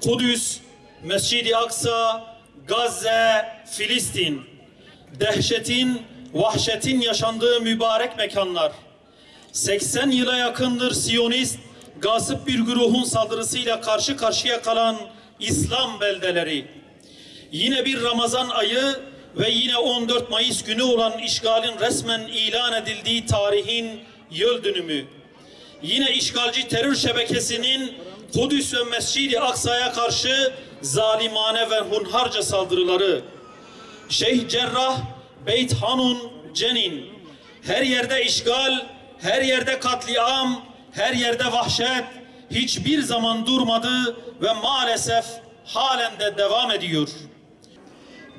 Kudüs, Mescid-i Aksa, Gazze, Filistin, dehşetin, vahşetin yaşandığı mübarek mekanlar. 80 yıla yakındır Siyonist, gasip bir güruhun saldırısıyla karşı karşıya kalan İslam beldeleri. Yine bir Ramazan ayı ve yine 14 Mayıs günü olan işgalin resmen ilan edildiği tarihin yıl dönümü. Yine işgalci terör şebekesinin Kudüs ve Mescid-i Aksa'ya karşı zalimane ve hunharca saldırıları. Şeyh Cerrah, Beyt Hanun, Cenin. Her yerde işgal, her yerde katliam, her yerde vahşet hiçbir zaman durmadı ve maalesef halen de devam ediyor.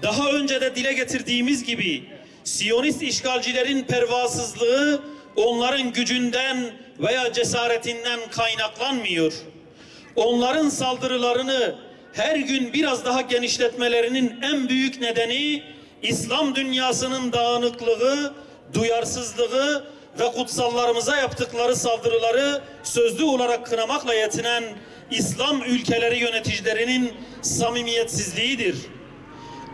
Daha önce de dile getirdiğimiz gibi Siyonist işgalcilerin pervasızlığı onların gücünden veya cesaretinden kaynaklanmıyor. Onların saldırılarını her gün biraz daha genişletmelerinin en büyük nedeni İslam dünyasının dağınıklığı, duyarsızlığı ve kutsallarımıza yaptıkları saldırıları sözlü olarak kınamakla yetinen İslam ülkeleri yöneticilerinin samimiyetsizliğidir.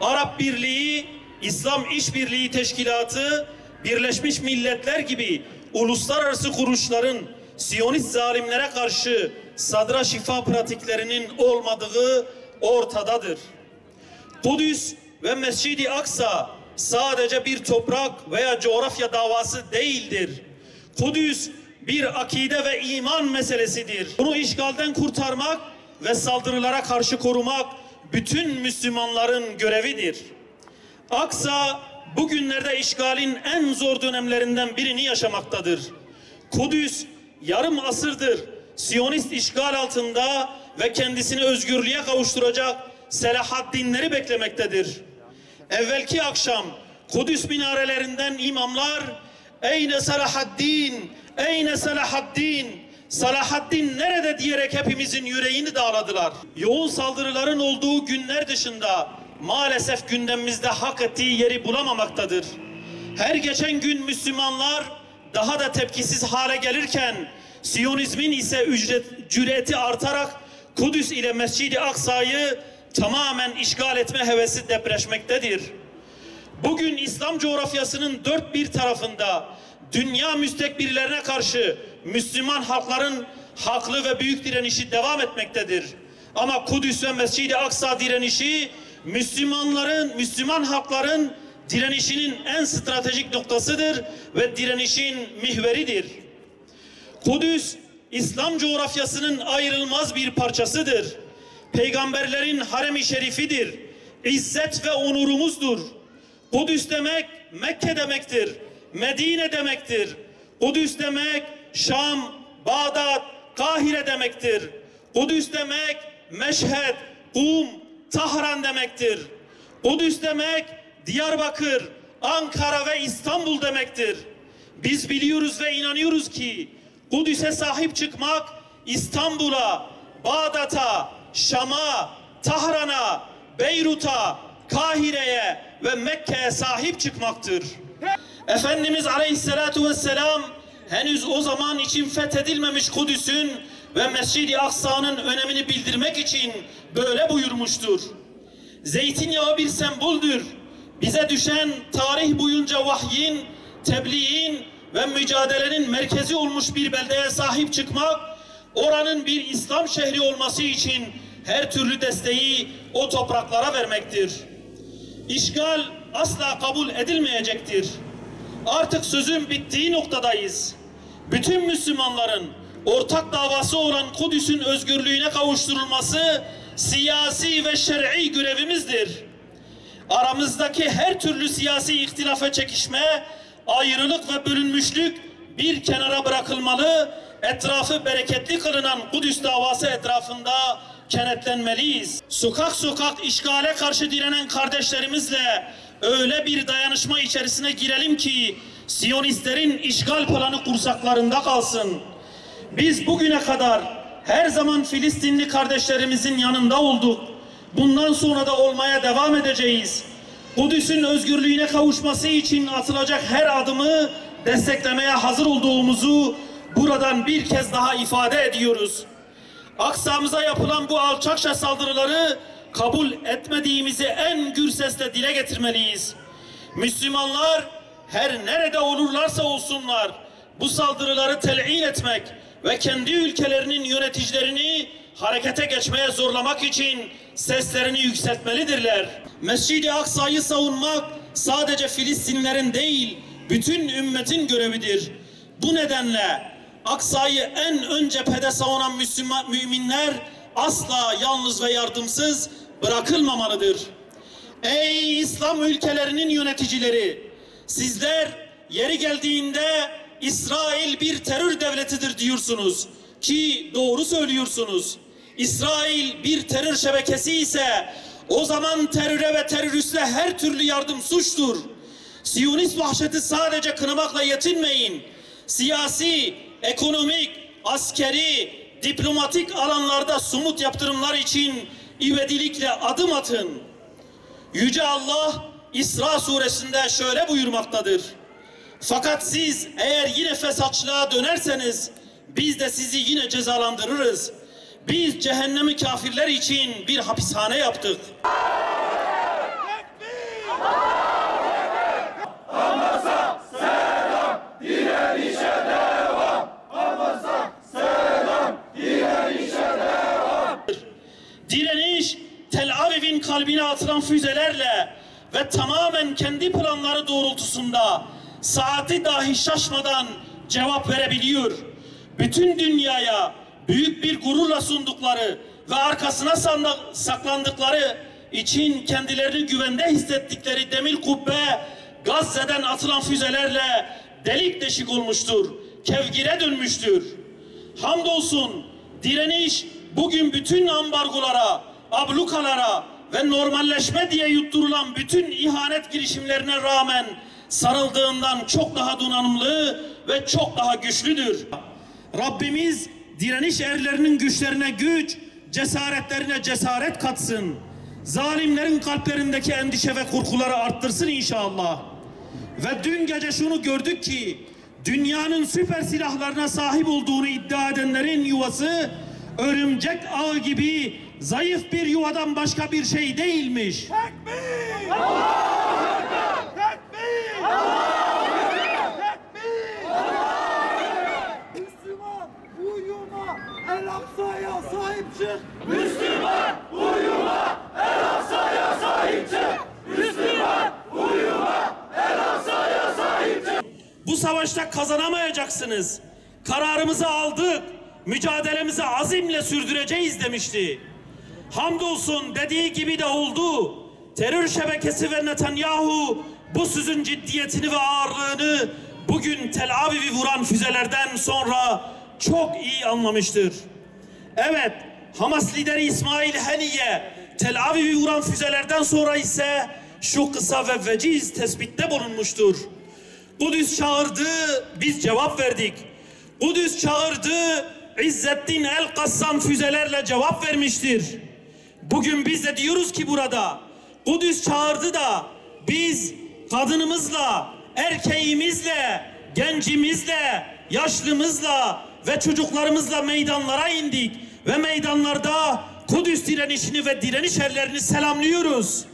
Arap Birliği, İslam İşbirliği Teşkilatı, Birleşmiş Milletler gibi uluslararası kuruluşların Siyonist zalimlere karşı sadra şifa pratiklerinin olmadığı ortadadır. Kudüs ve Mescid-i Aksa sadece bir toprak veya coğrafya davası değildir. Kudüs bir akide ve iman meselesidir. Bunu işgalden kurtarmak ve saldırılara karşı korumak bütün Müslümanların görevidir. Aksa bugünlerde işgalin en zor dönemlerinden birini yaşamaktadır. Kudüs yarım asırdır Siyonist işgal altında ve kendisini özgürlüğe kavuşturacak Selahaddinleri beklemektedir. Evvelki akşam Kudüs minarelerinden imamlar "Eyne Selahaddin, eyne Selahaddin, Selahaddin nerede?" diyerek hepimizin yüreğini dağladılar. Yoğun saldırıların olduğu günler dışında maalesef gündemimizde hak ettiği yeri bulamamaktadır. Her geçen gün Müslümanlar daha da tepkisiz hale gelirken Siyonizmin ise cüreti artarak Kudüs ile Mescid-i Aksa'yı tamamen işgal etme hevesi depreşmektedir. Bugün İslam coğrafyasının dört bir tarafında dünya müstekbirlerine karşı Müslüman halkların haklı ve büyük direnişi devam etmektedir. Ama Kudüs ve Mescid-i Aksa direnişi Müslüman halkların direnişinin en stratejik noktasıdır ve direnişin mihveridir. Kudüs, İslam coğrafyasının ayrılmaz bir parçasıdır. Peygamberlerin harem-i şerifidir. İzzet ve onurumuzdur. Kudüs demek Mekke demektir. Medine demektir. Kudüs demek Şam, Bağdat, Kahire demektir. Kudüs demek Meşhed, Kum, Tahran demektir. Kudüs demek Diyarbakır, Ankara ve İstanbul demektir. Biz biliyoruz ve inanıyoruz ki Kudüs'e sahip çıkmak İstanbul'a, Bağdat'a, Şam'a, Tahran'a, Beyrut'a, Kahire'ye ve Mekke'ye sahip çıkmaktır. Efendimiz Aleyhisselatu Vesselam henüz o zaman için fethedilmemiş Kudüs'ün ve Mescid-i Aksa'nın önemini bildirmek için böyle buyurmuştur. Zeytinyağı bir semboldür. Bize düşen tarih boyunca vahyin, tebliğin ve mücadelenin merkezi olmuş bir beldeye sahip çıkmak, oranın bir İslam şehri olması için her türlü desteği o topraklara vermektir. İşgal asla kabul edilmeyecektir. Artık sözün bittiği noktadayız. Bütün Müslümanların ortak davası olan Kudüs'ün özgürlüğüne kavuşturulması siyasi ve şer'i görevimizdir. Aramızdaki her türlü siyasi ihtilafa, çekişme, ayrılık ve bölünmüşlük bir kenara bırakılmalı, etrafı bereketli kılınan Kudüs davası etrafında kenetlenmeliyiz. Sokak sokak işgale karşı direnen kardeşlerimizle öyle bir dayanışma içerisine girelim ki Siyonistlerin işgal planı kursaklarında kalsın. Biz bugüne kadar her zaman Filistinli kardeşlerimizin yanında olduk. Bundan sonra da olmaya devam edeceğiz. Kudüs'ün özgürlüğüne kavuşması için atılacak her adımı desteklemeye hazır olduğumuzu buradan bir kez daha ifade ediyoruz. Aksa'mıza yapılan bu alçakça saldırıları kabul etmediğimizi en gür sesle dile getirmeliyiz. Müslümanlar her nerede olurlarsa olsunlar bu saldırıları telin etmek ve kendi ülkelerinin yöneticilerini harekete geçmeye zorlamak için seslerini yükseltmelidirler. Mescid-i Aksa'yı savunmak sadece Filistinlilerin değil, bütün ümmetin görevidir. Bu nedenle Aksa'yı en ön cephede savunan müminler asla yalnız ve yardımsız bırakılmamalıdır. Ey İslam ülkelerinin yöneticileri, sizler yeri geldiğinde İsrail bir terör devletidir diyorsunuz ki doğru söylüyorsunuz. İsrail bir terör şebekesi ise o zaman teröre ve teröristle her türlü yardım suçtur. Siyonist vahşeti sadece kınamakla yetinmeyin. Siyasi, ekonomik, askeri, diplomatik alanlarda somut yaptırımlar için ivedilikle adım atın. Yüce Allah İsra suresinde şöyle buyurmaktadır. Fakat siz eğer yine fesatçılığa dönerseniz biz de sizi yine cezalandırırız. Biz cehennemi kafirler için bir hapishane yaptık. Hamas'a selam, direnişe devam. Hamas'a selam, direnişe devam. Direniş, Tel Aviv'in kalbine atılan füzelerle ve tamamen kendi planları doğrultusunda saati dahi şaşmadan cevap verebiliyor. Bütün dünyaya büyük bir gururla sundukları ve arkasına saklandıkları için kendilerini güvende hissettikleri demir kubbe Gazze'den atılan füzelerle delik deşik olmuştur, kevgire dönmüştür. Hamdolsun direniş bugün bütün ambargolara, ablukalara ve normalleşme diye yutturulan bütün ihanet girişimlerine rağmen sarıldığından çok daha donanımlı ve çok daha güçlüdür. Rabbimiz direniş erlerinin güçlerine güç, cesaretlerine cesaret katsın. Zalimlerin kalplerindeki endişe ve korkuları arttırsın inşallah. Ve dün gece şunu gördük ki dünyanın süper silahlarına sahip olduğunu iddia edenlerin yuvası örümcek ağı gibi zayıf bir yuvadan başka bir şey değilmiş. Tekbir! Allahu Ekber! Tekbir! Allahu Ekber! Tekbir! Allahu Ekber! Müslüman uyuma, El Aksa'ya sahip çık. Müslüman uyuma, El Aksa'ya sahip çık. Müslüman uyuma, El Aksa'ya sahip çık. Bu savaşta kazanamayacaksınız. Kararımızı aldık. Mücadelemizi azimle sürdüreceğiz demişti. Hamdolsun dediği gibi de oldu. Terör şebekesi ve Netanyahu bu sözün ciddiyetini ve ağırlığını bugün Tel Aviv'i vuran füzelerden sonra çok iyi anlamıştır. Evet, Hamas lideri İsmail Haniye Tel Aviv'i vuran füzelerden sonra ise şu kısa ve veciz tespitte bulunmuştur. Kudüs çağırdı, biz cevap verdik. Kudüs çağırdı, İzzettin El-Kassam füzelerle cevap vermiştir. Bugün biz de diyoruz ki burada, Kudüs çağırdı da biz kadınımızla, erkeğimizle, gencimizle, yaşlımızla ve çocuklarımızla meydanlara indik. Ve meydanlarda Kudüs direnişini ve direniş erlerini selamlıyoruz.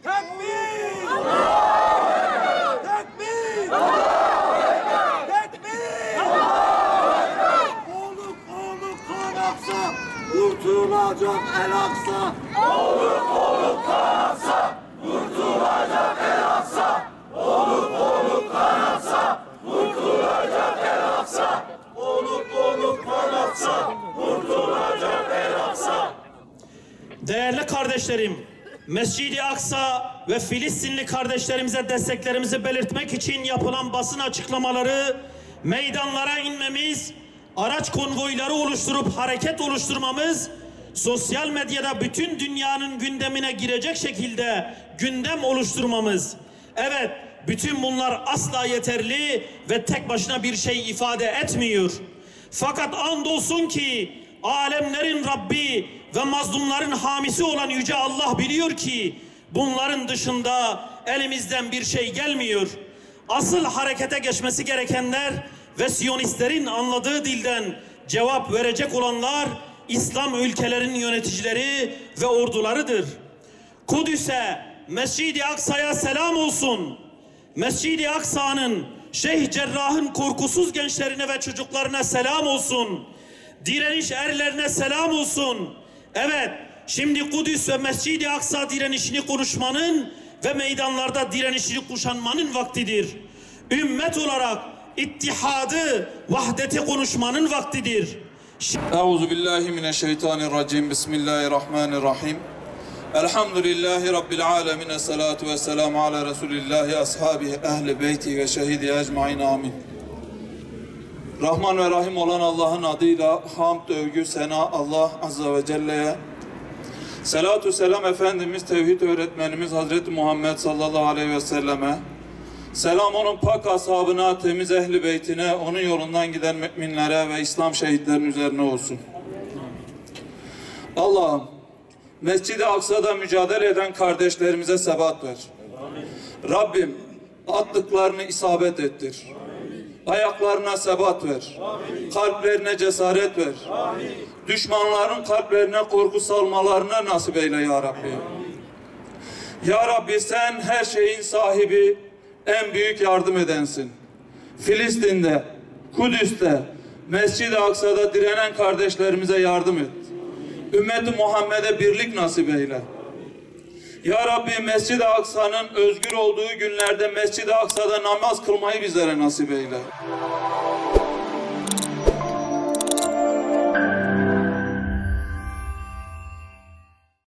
Tekbir! Allahu Ekber! Tekbir! Allahu Ekber! Tekbir! Allahu Ekber! Oluk kan aksa, kurtulacak El Aksa. Oluk kan aksa, kurtulacak El Aksa. Oluk kan aksa, kurtulacak El Aksa. Oluk kan aksa, kurtulacak El Aksa. Değerli kardeşlerim, Mescid-i Aksa ve Filistinli kardeşlerimize desteklerimizi belirtmek için yapılan basın açıklamaları, meydanlara inmemiz, araç konvoyları oluşturup hareket oluşturmamız, sosyal medyada bütün dünyanın gündemine girecek şekilde gündem oluşturmamız. Evet, bütün bunlar asla yeterli ve tek başına bir şey ifade etmiyor. Fakat andolsun ki alemlerin Rabbi ve mazlumların hamisi olan Yüce Allah biliyor ki bunların dışında elimizden bir şey gelmiyor. Asıl harekete geçmesi gerekenler ve Siyonistlerin anladığı dilden cevap verecek olanlar İslam ülkelerinin yöneticileri ve ordularıdır. Kudüs'e, Mescid-i Aksa'ya selam olsun. Mescid-i Aksa'nın, Şeyh Cerrah'ın korkusuz gençlerine ve çocuklarına selam olsun. Direniş erlerine selam olsun. Evet, şimdi Kudüs ve Mescid-i Aksa direnişini konuşmanın ve meydanlarda direnişini kuşanmanın vaktidir. Ümmet olarak ittihadı, vahdeti konuşmanın vaktidir. Euzubillahimineşşeytanirracim. Bismillahirrahmanirrahim. Elhamdülillahi Rabbil alemin. Esselatu vesselamu ala Resulillahi ashabihi ehli beyti ve şehidi ecmain amin. Rahman ve Rahim olan Allah'ın adıyla hamd, övgü, sena Allah Azze ve Celle'ye. Selatü selam Efendimiz, tevhid öğretmenimiz Hazreti Muhammed sallallahu aleyhi ve selleme. Selam onun pak ashabına, temiz ehli beytine, onun yolundan giden müminlere ve İslam şehitlerinin üzerine olsun. Allah'ım, Mescid-i Aksa'da mücadele eden kardeşlerimize sebat ver. Amin. Rabbim, attıklarını isabet ettir. Amin. Ayaklarına sebat ver. Amin. Kalplerine cesaret ver. Amin. Düşmanların kalplerine korku salmalarına nasip eyle ya Rabbi. Amin. Ya Rabbi, sen her şeyin sahibi, en büyük yardım edensin. Filistin'de, Kudüs'te, Mescid-i Aksa'da direnen kardeşlerimize yardım et. Ümmet-i Muhammed'e birlik nasip eyle. Ya Rabbi, Mescid-i Aksa'nın özgür olduğu günlerde Mescid-i Aksa'da namaz kılmayı bizlere nasip eyle.